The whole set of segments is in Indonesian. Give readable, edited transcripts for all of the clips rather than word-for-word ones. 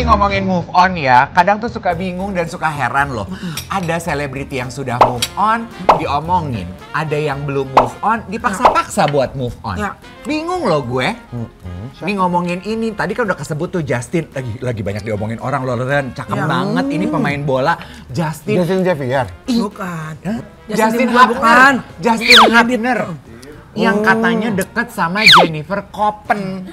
ngomongin move on ya, kadang tuh suka bingung dan suka heran loh. Ada selebriti yang sudah move on, diomongin. Ada yang belum move on, dipaksa-paksa buat move on. Ya. Bingung loh gue. Nih ngomongin ini, tadi kan udah kesebut tuh Justin. Lagi banyak diomongin orang loh, Ren. Cakep banget, ini pemain bola. Justin Xavier. Bukan. Justin Bieber bukan. Justin Bieber. Yang katanya deket sama Jennifer Koppen.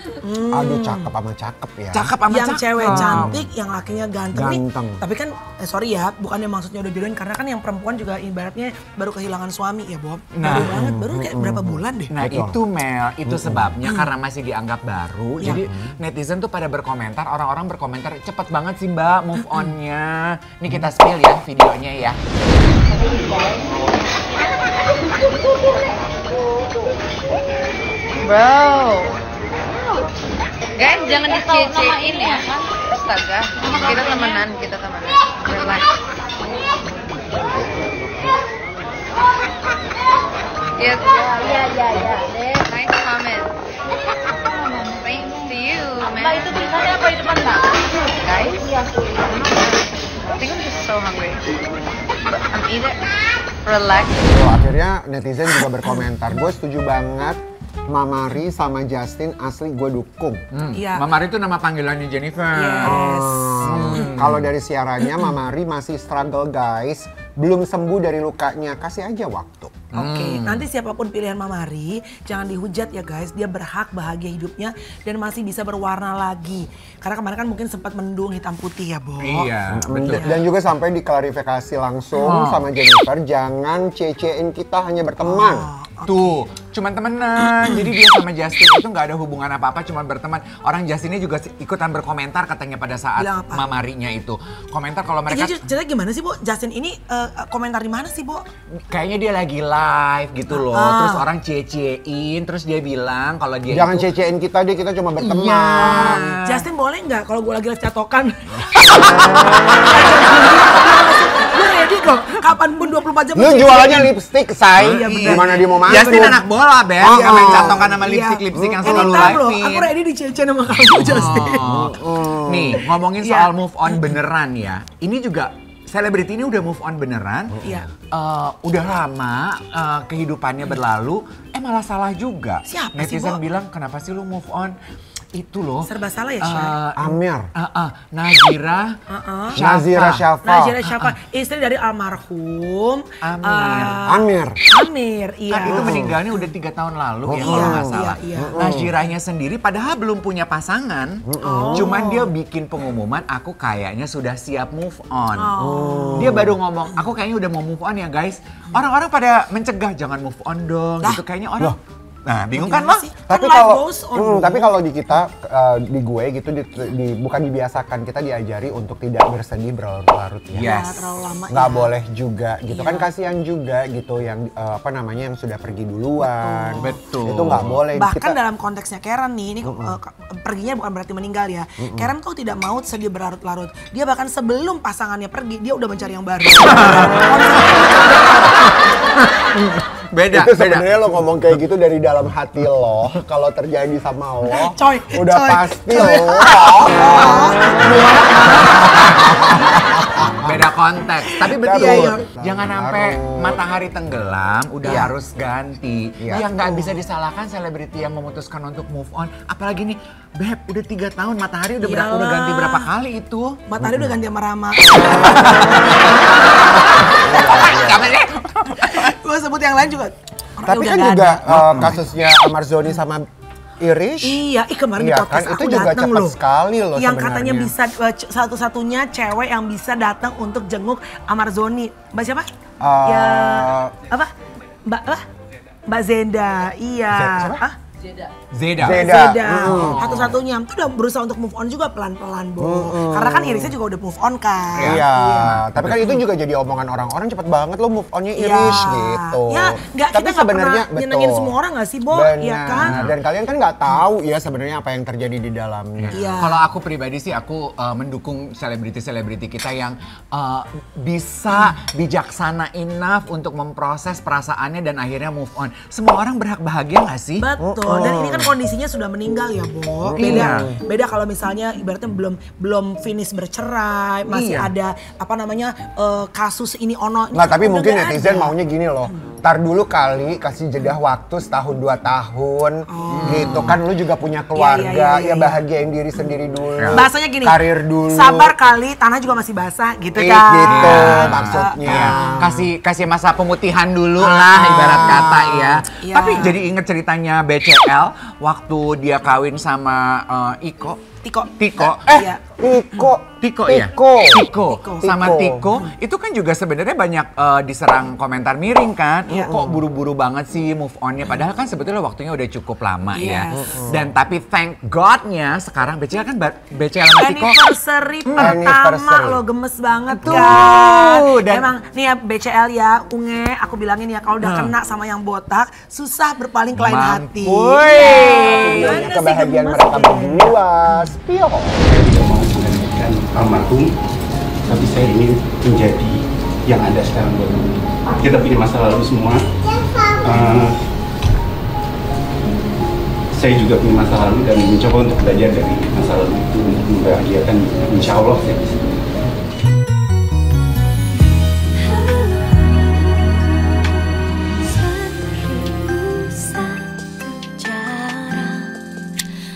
Aduh cakep sama cakep ya. Cakep sama Yang cakep. cewek cantik, yang lakinya ganteng. Ganteng. Nih, tapi kan, sorry ya, bukannya maksudnya udah jodohin. Karena kan yang perempuan juga ibaratnya baru kehilangan suami ya, Bob. Nah. Baru banget, baru kayak berapa bulan deh. Nah Betul. itu Mel, itu sebabnya karena masih dianggap baru. Jadi netizen tuh pada berkomentar, orang-orang berkomentar cepet banget sih mbak move on-nya. Nih kita spill ya videonya ya. Bro. Guys, jangan dicie-ciein ya. Astaga. Kita temenan. Relax. Iya. Nice comment. Thanks to you, man. Mbak, itu tulisannya apa di depan, Mbak? Guys, I think I'm just so hungry. But I'm either relax. Tuh, akhirnya netizen juga berkomentar. Gue setuju banget. Mamari sama Justin asli gue dukung. Iya. Mamari itu nama panggilannya Jennifer. Yes. Kalau dari siarannya Mamari masih struggle guys. Belum sembuh dari lukanya. Kasih aja waktu. Oke, nanti siapapun pilihan Mamari, jangan dihujat ya guys. Dia berhak bahagia hidupnya dan masih bisa berwarna lagi. Karena kemarin kan mungkin sempat mendung hitam putih ya, Bo. Iya, betul. Dan juga sampai diklarifikasi langsung sama Jennifer. Jangan cecein kita hanya berteman. Tuh, cuman temenan. Jadi dia sama Justin itu nggak ada hubungan apa-apa, cuman berteman. Orang Justinnya juga ikutan berkomentar katanya pada saat Bilang apa? Mamarinya itu. Komentar kalau mereka Jadi ceritanya gimana sih, Bo? Justin ini komentar di mana sih, Bo? kayaknya dia lagi live gitu loh. Terus orang cie-ciein, terus dia bilang kalau dia Jangan itu cecein kita deh, kita cuma berteman. Iya. Justin boleh nggak kalau gue lagi live catokan? Gue ready kok, kapanpun 24 jam. Lu jualannya lipstick, say. Iya, bener. Gimana dia mau masuk? Justin anak bola, Beb. Oh, Yang main oh. cantongan sama lipstick-lipstick yang selalu Anytime loh, live. aku ready dicece sama kamu, Justin. Nih, ngomongin Iya. soal move on beneran ya. Ini juga selebriti ini udah move on beneran. Iya. Udah lama kehidupannya berlalu, malah salah juga. Siapa sih, Netizen Bo? bilang, kenapa sih lu move on? Itu loh. Serba salah ya, Syah? Amir. Nazira Nazira Syafa. Najira Syafa, istri dari almarhum Amir. Amir, iya. Kan itu meninggalnya udah 3 tahun lalu ya Iya, kalau nggak salah. iya. Naziranya sendiri padahal belum punya pasangan. Cuman dia bikin pengumuman aku kayaknya sudah siap move on. Dia baru ngomong aku kayaknya udah mau move on ya guys. Orang-orang pada mencegah jangan move on dong gitu kayaknya orang. Nah, bingung kan lo? Gimana sih? Tapi Kan life kalau goes on. tapi kalau di kita di gue gitu bukan dibiasakan, kita diajari untuk tidak bersedih berlarut-larut ya. Yes. Ya, terlalu lama Nggak ya. boleh juga gitu Iya. kan, kasihan juga gitu yang yang sudah pergi duluan. Betul. Itu nggak boleh. Bahkan dalam konteksnya Karen nih, ini perginya bukan berarti meninggal ya. Karen tuh tidak mau sedih berlarut-larut. Dia bahkan sebelum pasangannya pergi, dia udah mencari yang baru. Beda, itu sebenarnya lo ngomong kayak gitu dari dalam hati lo. Kalau terjadi sama lo, Coy, udah coy, pasti coy. lo. Beda konteks. Tapi betul, Betul. jangan sampai Harus. matahari tenggelam udah Iya. harus ganti. Iya. Ya nggak bisa disalahkan selebriti yang memutuskan untuk move on. Apalagi nih, Beb, udah 3 tahun matahari udah Iyalah. ganti berapa kali itu? Matahari udah ganti sama Rama. Gue sebut yang lain juga. orangnya Tapi udah kan nggak juga ada. kasusnya Amarzoni sama Irish. Iya, kemarin Iya di podcast kan, aku itu juga datang cepat loh. sekali loh Yang sebenarnya. katanya bisa satu-satunya cewek yang bisa datang untuk jenguk Amarzoni. Mbak siapa? Eh, Ya apa? Mbak apa? Mbak Zenda. Iya. Siapa? Hah? Zeda. Zeda. Zeda. Satu-satunya. Itu udah berusaha untuk move on juga pelan-pelan, Bo. Karena kan Irisnya juga udah move on kan. Iya, tapi kan itu juga jadi omongan orang-orang, cepet banget lo move onnya Iya. Irish gitu. Ya, kita nggak pernah nyenengin semua orang nggak sih, Bo? Benar. Iya kan? Dan kalian kan nggak tahu ya sebenarnya apa yang terjadi di dalamnya. Iya. Kalau aku pribadi sih aku mendukung selebriti-selebriti kita yang bisa bijaksana enough untuk memproses perasaannya dan akhirnya move on. Semua orang berhak bahagia nggak sih? Betul. Dan ini kan kondisinya sudah meninggal ya, Bo. Beda kalau misalnya ibaratnya belum finish bercerai, masih ada apa namanya kasus ini ono. Nggak, tapi udah mungkin nggak netizen ada. maunya gini loh. Ntar dulu kali kasih jeda waktu setahun 2 tahun gitu kan, lu juga punya keluarga, ya bahagiain diri sendiri dulu. Bahasanya gini, karir dulu. sabar kali, tanah juga masih basah gitu kan. Gitu maksudnya. Kasih masa pemutihan dulu lah ibarat kata ya. Iya. Tapi jadi inget ceritanya BCL waktu dia kawin sama Iko. Tiko. Iya. Tiko ya? Tiko. Sama Tiko, itu kan juga sebenarnya banyak diserang komentar miring kan. Kok buru-buru banget sih move on-nya. Padahal kan sebetulnya waktunya udah cukup lama ya. Dan tapi thank God-nya sekarang BCL kan BCL sama Tiko. Anniversary pertama lo gemes banget Tuh, kan. dan- Emang nih ya BCL ya, Unge aku bilangin ya kalau udah kena sama yang botak, susah berpaling ke lain hati. Tujuannya kebahagiaan mereka berdua. Spill. Saya tidak mau menggantikan almarhum, tapi saya ingin menjadi yang ada sekarang buat kamu. Kita punya masa lalu semua. Saya juga punya masa lalu dan mencoba untuk belajar dari masa lalu itu untuk membahagiakan. Insya Allah saya bisa.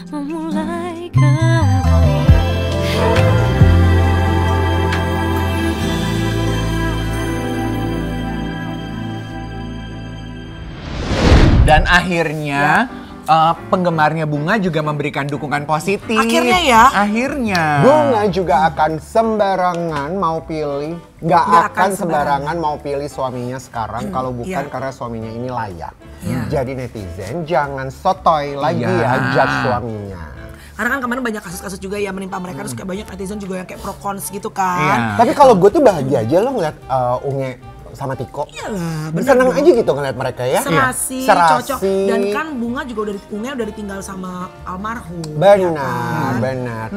Memulai kembali. Dan akhirnya penggemarnya Bunga juga memberikan dukungan positif. Akhirnya ya? Akhirnya. Bunga juga akan sembarangan mau pilih, nggak akan sembarangan mau pilih suaminya sekarang kalau bukan karena suaminya ini layak. Jadi netizen jangan sotoy lagi ya judge suaminya. Karena kan kemarin banyak kasus-kasus juga yang menimpa mereka, terus kayak banyak netizen juga yang kayak pro cons gitu kan. Tapi kalau gue tuh bahagia aja lo ngeliat Unge sama Tiko. Iyalah, Seneng aja gitu ngeliat mereka ya. Serasi, cocok. Dan kan Bunga juga Unge udah ditinggal sama almarhum. Benar, benar.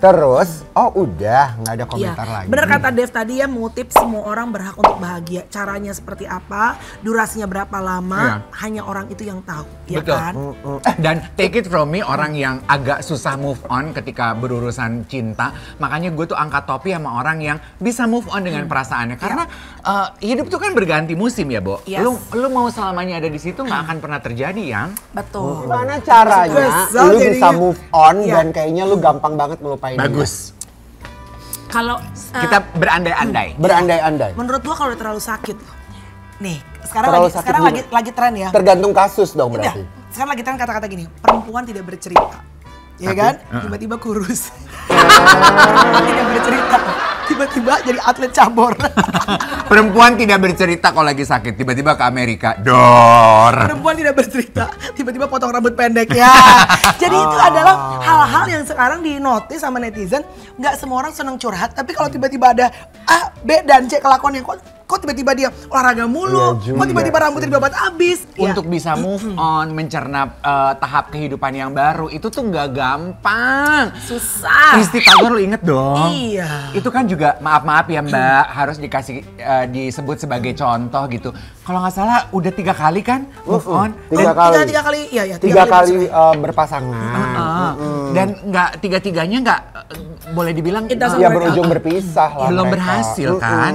Terus, udah nggak ada komentar lagi. Bener kata Dev tadi ya, mengutip semua orang berhak untuk bahagia. Caranya seperti apa, durasinya berapa lama, hanya orang itu yang tahu. Ya Betul. kan? Dan take it from me, orang yang agak susah move on ketika berurusan cinta, makanya gue tuh angkat topi sama orang yang bisa move on dengan perasaannya. Karena hidup tuh kan berganti musim ya, Bo. Yes. Lu mau selamanya ada di situ nggak akan pernah terjadi yang. Betul. Gimana caranya Kesel lu jadinya. bisa move on dan kayaknya lu gampang banget melupain dia? Bagus. Kalau Kita berandai-andai. Berandai-andai. menurut gua kalau udah terlalu sakit, nih sekarang Terlalu lagi sakit sekarang gimana? lagi tren ya. Tergantung kasus dong Udah, berarti. sekarang lagi tren kata-kata gini, perempuan tidak bercerita. Ya kan? Tiba-tiba kurus. Perempuan tidak bercerita. Tiba-tiba jadi atlet cabur. Perempuan tidak bercerita kalau lagi sakit, tiba-tiba ke Amerika. Dor. Perempuan tidak bercerita, tiba-tiba potong rambut pendek ya. Jadi itu adalah hal-hal yang sekarang dinotis sama netizen. Nggak semua orang seneng curhat, tapi kalau tiba-tiba ada A, B, dan C kelakuan yang kok tiba-tiba dia olahraga mulu, Iya juga kok tiba-tiba rambutnya dibabat abis. Untuk bisa move on, mencerna tahap kehidupan yang baru, itu tuh nggak gampang. Susah. Kristi Tagor lu inget dong? Iya. Itu kan juga maaf-maaf ya Mbak, harus dikasih disebut sebagai contoh gitu. Kalau nggak salah udah 3 kali kan move on. Tiga kali. Tiga kali, iya ya. 3 kali berpasangan. Dan nggak tiga-tiganya nggak boleh dibilang It doesn't Ya work berujung out. berpisah lah belum mereka. berhasil kan?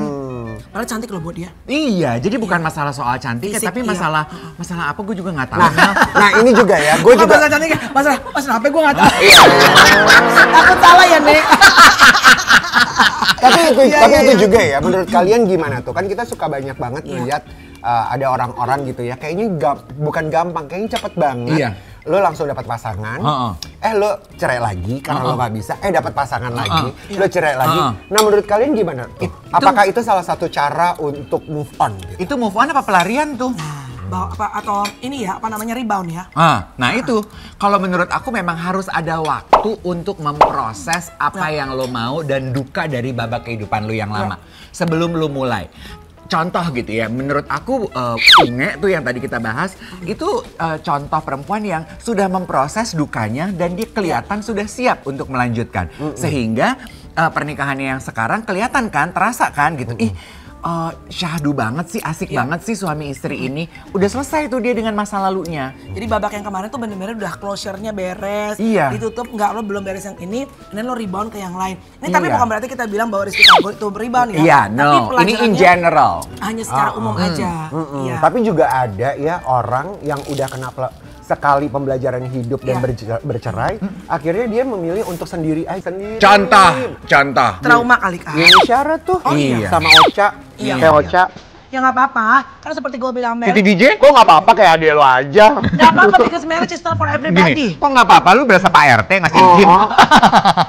Padahal cantik loh buat dia. Iya, jadi bukan masalah soal cantik, Fisik, tapi iya. masalah apa gue juga nggak tahu. Nah ini juga ya, gue Bukan juga masalah cantik, masalah apa gue nggak tahu. Takut salah ya Nek. tapi itu Iya. juga ya. Menurut kalian gimana tuh? Kan kita suka banyak banget ngeliat ada orang-orang gitu ya. Kayaknya bukan gampang, kayaknya cepet banget. Iya. Lo langsung dapat pasangan, lo cerai lagi karena lo nggak bisa, dapat pasangan lagi, lo cerai lagi. Nah menurut kalian gimana tuh? Apakah itu salah satu cara untuk move on? Gitu? Itu move on apa pelarian tuh? Atau ini ya, apa namanya rebound ya. Nah itu, kalau menurut aku memang harus ada waktu untuk memproses apa yang lo mau dan duka dari babak kehidupan lo yang lama. Sebelum lo mulai. Contoh gitu ya, menurut aku Unge tuh yang tadi kita bahas, itu contoh perempuan yang sudah memproses dukanya dan dia kelihatan sudah siap untuk melanjutkan. Sehingga pernikahannya yang sekarang kelihatan kan, terasa kan gitu. syahdu banget sih, asik banget sih suami istri ini. Udah selesai tuh dia dengan masa lalunya. Jadi babak yang kemarin tuh bener-bener udah closure-nya beres, Iya. ditutup, nggak lo belum beres yang ini lo rebound ke yang lain. Ini tapi bukan berarti kita bilang bahwa Rizky Tagor itu rebound ya. Iya, Tapi no. Ini in pelajarannya general. hanya secara umum aja. Iya. Tapi juga ada ya orang yang udah kena sekali pembelajaran hidup dan bercerai, akhirnya dia memilih untuk sendiri aja sendiri. Contoh. Trauma kali Kak. Ini syarat tuh iya. sama Ocha, Iya. kayak Ocha. Ya nggak apa-apa, karena seperti gue bilang Mel, Titi DJ? Kok nggak apa-apa kayak adik lo aja? nggak apa-apa because marriage is not for everybody. Kok nggak apa-apa lu berasa Pak RT ngasih izin?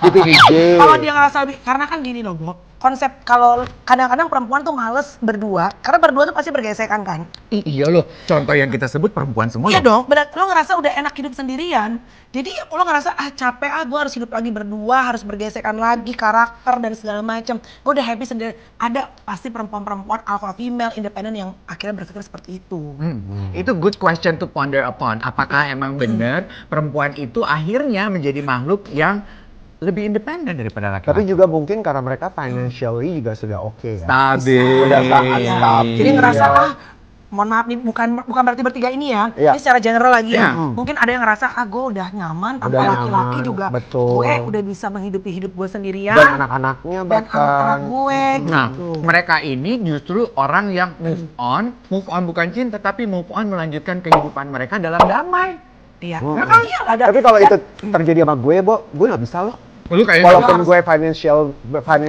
Titi DJ. Kalau dia ngerasa lebih, karena kan gini loh, Bo. Konsep kalau kadang-kadang perempuan tuh males berdua, karena berdua tuh pasti bergesekan kan. Iya loh, contoh yang kita sebut perempuan semua Iya loh. dong, benar. Lo ngerasa udah enak hidup sendirian. Jadi lo ngerasa capek gue harus hidup lagi berdua, harus bergesekan lagi karakter dan segala macam. Gue udah happy sendiri. Ada pasti perempuan-perempuan alpha female independen yang akhirnya berpikir seperti itu. Itu good question to ponder upon. Apakah emang benar perempuan itu akhirnya menjadi makhluk yang lebih independen daripada laki-laki? Tapi juga mungkin karena mereka financially juga sudah oke ya. Stabil. Udah sangat stabil. Jadi ngerasa mohon maaf nih, bukan berarti bertiga ini ya. Iya. Ini secara general lagi ya. Iya. Mungkin ada yang ngerasa gue udah nyaman tanpa Udah laki-laki nyaman, juga. betul. Gue udah bisa menghidupi hidup gue sendirian. Dan anak-anaknya dan bahkan. anak-anak gue. Nah, mereka ini justru orang yang move on bukan cinta, tapi move on melanjutkan kehidupan mereka dalam damai. Iya. Nah, iya ada. Tapi kalau itu terjadi sama gue, gue nggak bisa loh. Lu kayak Walaupun gue financially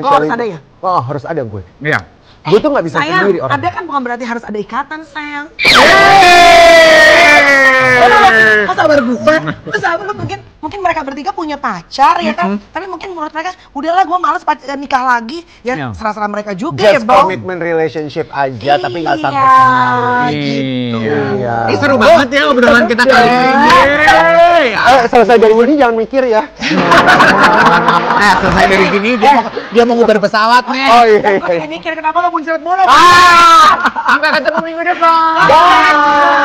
harus ada ya? Oh, harus ada gue. Iya. Gue tuh nggak bisa Sayang, sendiri orang. ada kan bukan berarti harus ada ikatan sayang. Kok sabar gue? Sabar lu mungkin mereka bertiga punya pacar ya kan? Tapi mungkin menurut mereka udahlah gue males nikah lagi. Ya serah-serah mereka juga ya Just Bang. commitment relationship aja, tapi nggak sampai Iya, sana. gitu. Iya. Ih, seru banget ya obrolan kita kali ini. Selesai dari ini jangan mikir ya. Nah, selesai dari sini dia mau ngubar pesawat nih. Oh iya. Gue mikir kenapa lo muncrat mulu? Sampai ketemu minggu depan. Bye.